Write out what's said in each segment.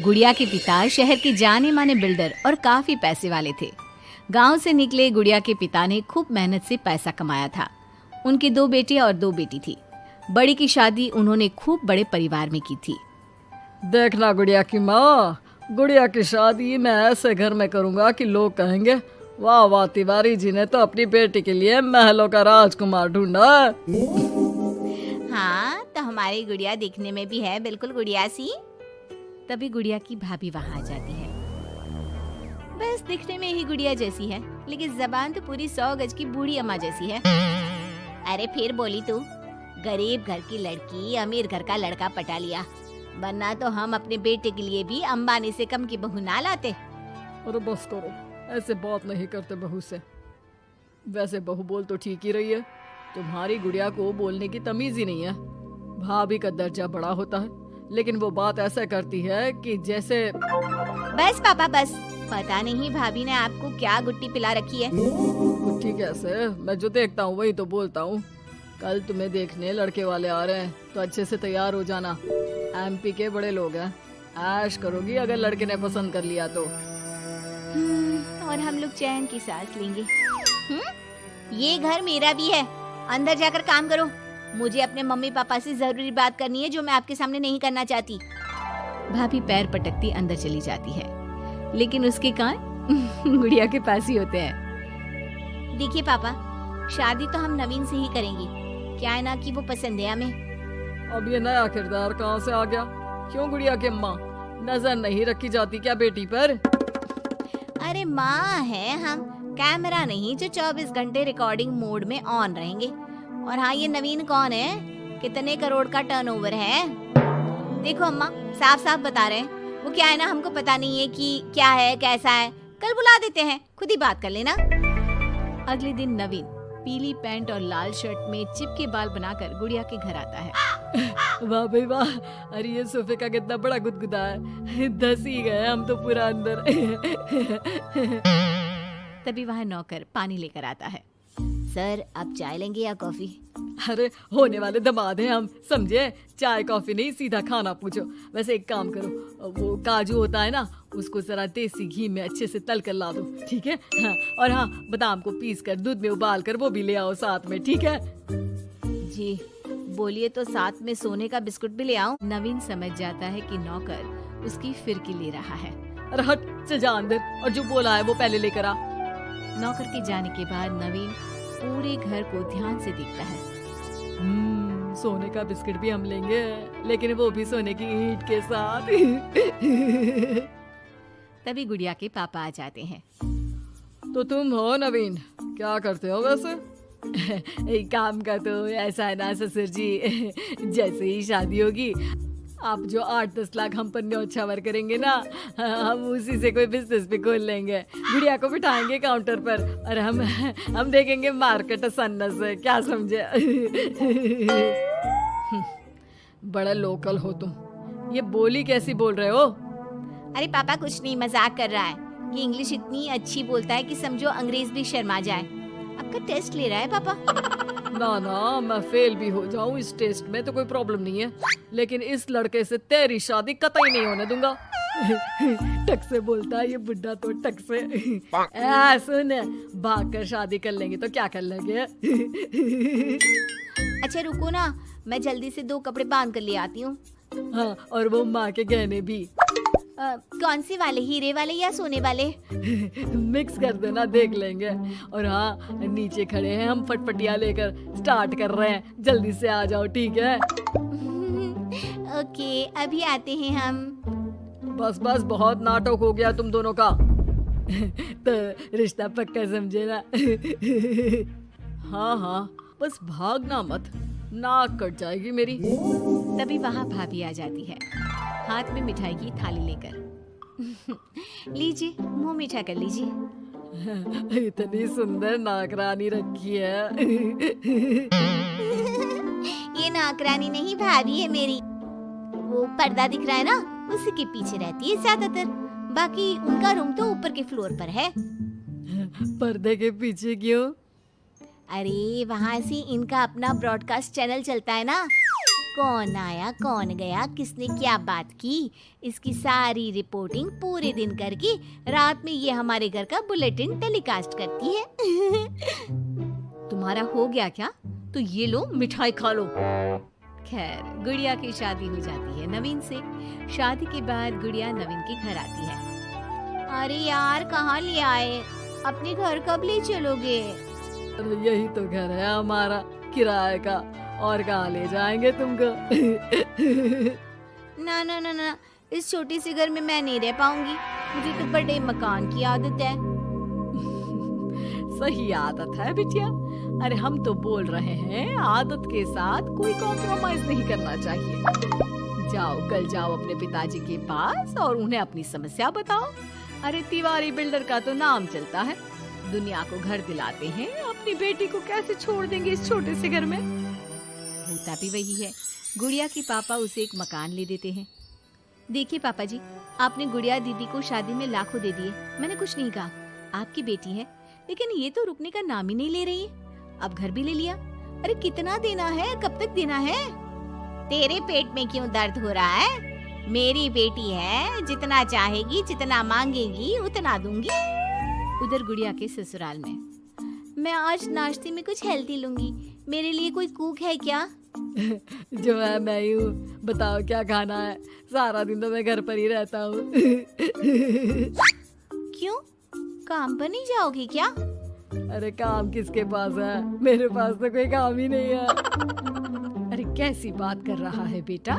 गुड़िया के पिता शहर के जाने माने बिल्डर और काफी पैसे वाले थे। गांव से निकले गुड़िया के पिता ने खूब मेहनत से पैसा कमाया था। उनके 2 बेटे और 2 बेटी थी। बड़ी की शादी उन्होंने खूब बड़े परिवार में की थी। देखना गुड़िया की माँ, गुड़िया की शादी मैं ऐसे घर में करूँगा कि लोग कहेंगे, वाह वाह, तिवारी जी ने तो अपनी बेटी के लिए महलों का राजकुमार ढूंढा। हाँ, तो हमारी गुड़िया दिखने में भी है बिल्कुल गुड़िया सी। तभी गुड़िया की भाभी वहाँ आ जाती है। बस दिखने में ही गुड़िया जैसी है, लेकिन जबान तो पूरी 100 गज की बूढ़ी अम्मा जैसी है। अरे फिर बोली तू, गरीब घर की लड़की अमीर घर का लड़का पटा लिया, वरना तो हम अपने बेटे के लिए भी अंबानी से कम की बहू ना लाते। अरे बस करो, ऐसे बात नहीं करते बहू से। वैसे बहू बोल तो ठीक ही रही है, तुम्हारी गुड़िया को बोलने की तमीज ही नहीं है। भाभी का दर्जा बड़ा होता है, लेकिन वो बात ऐसा करती है कि जैसे। बस पापा बस, पता नहीं भाभी ने आपको क्या गुट्टी पिला रखी है। गुट्टी कैसे, मैं जो देखता हूँ वही तो बोलता हूँ। कल तुम्हें देखने लड़के वाले आ रहे हैं, तो अच्छे से तैयार हो जाना। एमपी के बड़े लोग हैं, ऐश करोगी अगर लड़के ने पसंद कर लिया तो। और हम लोग चैन की सांस लेंगे। ये घर मेरा भी है, अंदर जाकर काम करो। मुझे अपने मम्मी पापा से जरूरी बात करनी है जो मैं आपके सामने नहीं करना चाहती। भाभी पैर पटकती अंदर चली जाती है, लेकिन उसके कान गुड़िया के पास ही होते हैं। देखिए पापा, शादी तो हम नवीन से ही करेंगे, क्या है ना कि वो पसंद है हमें। अब ये नया किरदार कहाँ से आ गया? क्यों गुड़िया के माँ, नजर नहीं रखी जाती क्या बेटी पर? अरे माँ है हम, कैमरा नहीं जो 24 घंटे रिकॉर्डिंग मोड में ऑन रहेंगे। और हाँ, ये नवीन कौन है, कितने करोड़ का टर्नओवर है? देखो अम्मा, साफ साफ बता रहे हैं, वो क्या है ना, हमको पता नहीं है कि क्या है कैसा है। कल बुला देते हैं, खुद ही बात कर लेना। अगले दिन नवीन पीली पैंट और लाल शर्ट में चिपके बाल बनाकर गुड़िया के घर आता है। वाह भाई वाह, अरे ये सोफे का कितना बड़ा गुदगुदा है, धस ही गए हम तो पूरा अंदर। तभी वहाँ नौकर पानी लेकर आता है। सर, आप चाय लेंगे या कॉफी? अरे होने वाले दामाद हैं हम, समझे? चाय कॉफी नहीं, सीधा खाना पूछो। वैसे एक काम करो, वो काजू होता है ना, उसको जरा देसी घी में अच्छे से तल कर ला दो, ठीक है? हाँ, और हाँ, बादाम को पीस कर दूध में उबाल कर वो भी ले आओ साथ में, ठीक है? जी बोलिए, तो साथ में सोने का बिस्कुट भी ले आओ। नवीन समझ जाता है कि नौकर उसकी फिरकी ले रहा है। अरे हट, चल जा अंदर, और जो बोला है वो पहले लेकर आ। नौकर के जाने के बाद नवीन पूरे घर को ध्यान से देखता है। सोने का बिस्किट भी हम लेंगे, लेकिन वो भी सोने की ईंट के साथ। तभी गुड़िया के पापा आ जाते हैं। तो तुम हो नवीन, क्या करते हो वैसे? एक काम का तो ऐसा है ना ससुर जी, जैसे ही शादी होगी आप जो 8-10 लाख हम पर न्योछावर करेंगे ना, हम उसी से कोई बिजनेस भी खोल लेंगे। गुड़िया को बिठाएंगे काउंटर पर और हम देखेंगे मार्केट सन्नत से, क्या समझे? बड़ा लोकल हो तुम, ये बोली कैसी बोल रहे हो? अरे पापा कुछ नहीं, मजाक कर रहा है। ये इंग्लिश इतनी अच्छी बोलता है कि समझो अंग्रेज भी शर्मा जाए। आपका टेस्ट ले रहा है पापा? ना ना, मैं फेल भी हो जाऊं इस टेस्ट में तो कोई प्रॉब्लम नहीं है, लेकिन इस लड़के से तेरी शादी कतई नहीं होने दूंगा। टक से बोलता है ये बुड्ढा तो, टक से। सुन, भाग कर शादी कर लेंगे तो क्या कर लेंगे? अच्छा रुको ना, मैं जल्दी से 2 कपड़े बांध कर ले आती हूँ। हाँ, और वो माँ के गहने भी। कौन से वाले, हीरे वाले या सोने वाले? मिक्स कर देना, देख लेंगे। और हाँ, नीचे खड़े हैं हम फटफटिया लेकर, स्टार्ट कर रहे हैं, जल्दी से आ जाओ, ठीक है? ओके, अभी आते हैं हम। बस बस, बहुत नाटक हो गया तुम दोनों का। तो रिश्ता पक्का समझे ना? हाँ हाँ, बस भागना मत, नाक कट जाएगी मेरी। तभी वहाँ भाभी आ जाती है, हाथ में मिठाई की थाली लेकर। लीजिए, मुंह मीठा कर लीजिए। इतनी सुंदर नाकरानी रखी है। ये नाकरानी नहीं, भाभी है मेरी। वो पर्दा दिख रहा है ना, उसी के पीछे रहती है ज्यादातर। बाकी उनका रूम तो ऊपर के फ्लोर पर है। पर्दे के पीछे क्यों? अरे वहाँ से इनका अपना ब्रॉडकास्ट चैनल चलता है ना, कौन आया कौन गया, किसने क्या बात की, इसकी सारी रिपोर्टिंग पूरे दिन करके रात में ये हमारे घर का बुलेटिन टेलीकास्ट करती है। तुम्हारा हो गया क्या? तो ये लो मिठाई खा लो। खैर, गुड़िया की शादी हो जाती है नवीन से। शादी के बाद गुड़िया नवीन के घर आती है। अरे यार, कहाँ ले आए? अपने घर कब ले चलोगे? अरे यही तो घर है हमारा किराए का, और कहाँ ले जाएंगे तुमको? ना ना ना ना, इस छोटी सी घर में मैं नहीं रह पाऊंगी। मुझे तो बड़े मकान की आदत है। सही आदत है बिटिया। अरे हम तो बोल रहे हैं आदत के साथ कोई कॉम्प्रोमाइज नहीं करना चाहिए। जाओ, कल जाओ अपने पिताजी के पास और उन्हें अपनी समस्या बताओ। अरे तिवारी बिल्डर का तो नाम चलता है, दुनिया को घर दिलाते हैं, अपनी बेटी को कैसे छोड़ देंगे इस छोटे से घर में? होता भी वही है। गुड़िया के पापा उसे एक मकान ले देते हैं। देखिए पापा जी, आपने गुड़िया दीदी को शादी में लाखों दे दिए, मैंने कुछ नहीं कहा। आपकी बेटी है, लेकिन ये तो रुकने का नाम ही नहीं ले रही है। अब घर भी ले लिया। अरे कितना देना है, कब तक देना है? तेरे पेट में क्यों दर्द हो रहा है? मेरी बेटी है, जितना चाहेगी, जितना मांगेगी उतना दूंगी। उधर गुड़िया के ससुराल में, मैं आज नाश्ते में कुछ हेल्दी लूंगी, मेरे लिए कोई कुक है क्या? जो है मैं ही हूँ, बताओ क्या खाना है? सारा दिन तो मैं घर पर ही रहता हूँ। क्यों, काम पर नहीं जाओगी क्या? अरे काम किसके पास है, मेरे पास तो कोई काम ही नहीं है। अरे कैसी बात कर रहा है बेटा?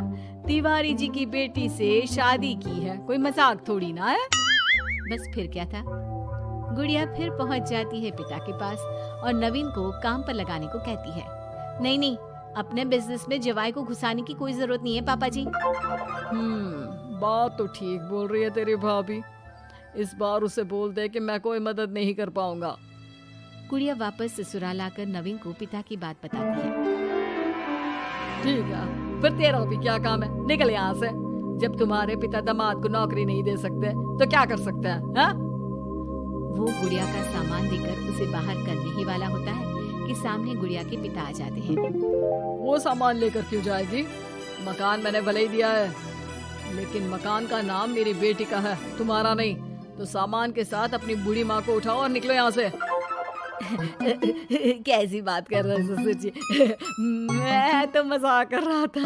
तिवारी जी की बेटी से शादी की है, कोई मजाक थोड़ी ना है। बस फिर क्या था, गुड़िया फिर पहुंच जाती है पिता के पास और नवीन को काम पर लगाने को कहती है। नहीं नहीं, अपने बिजनेस में जवाई को घुसाने की कोई जरूरत नहीं है पापा जी। बात तो ठीक बोल रही है तेरी भाभी। इस बार उसे बोल दे कि मैं कोई मदद नहीं कर पाऊंगा। गुड़िया वापस ससुराल आकर नवीन को पिता की बात बताती है। ठीक है, फिर तेरा भी क्या काम है, निकल यहाँ से। जब तुम्हारे पिता दामाद को नौकरी नहीं दे सकते तो क्या कर सकते हैं, हाँ? वो गुड़िया का सामान देकर उसे बाहर करने ही वाला होता है कि सामने गुड़िया के पिता आ जाते हैं। वो सामान लेकर क्यों जाएगी? मकान मैंने भले ही दिया है, लेकिन मकान का नाम मेरी बेटी का है, तुम्हारा नहीं। तो सामान के साथ अपनी बूढ़ी माँ को उठाओ और निकलो यहाँ से। कैसी बात कर रहे हैं ससुर जी? मैं तो मजाक कर रहा था।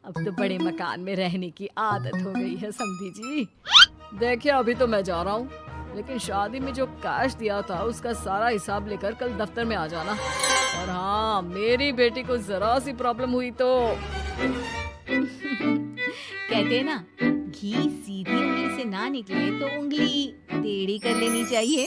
अब तो बड़े मकान में रहने की आदत हो गई है समधी जी। देखिए अभी तो मैं जा रहा हूँ, लेकिन शादी में जो कैश दिया था उसका सारा हिसाब लेकर कल दफ्तर में आ जाना। और हाँ, मेरी बेटी को जरा सी प्रॉब्लम हुई तो कहते हैं ना, घी सीधी उंगली से ना निकले तो उंगली टेढ़ी कर लेनी चाहिए।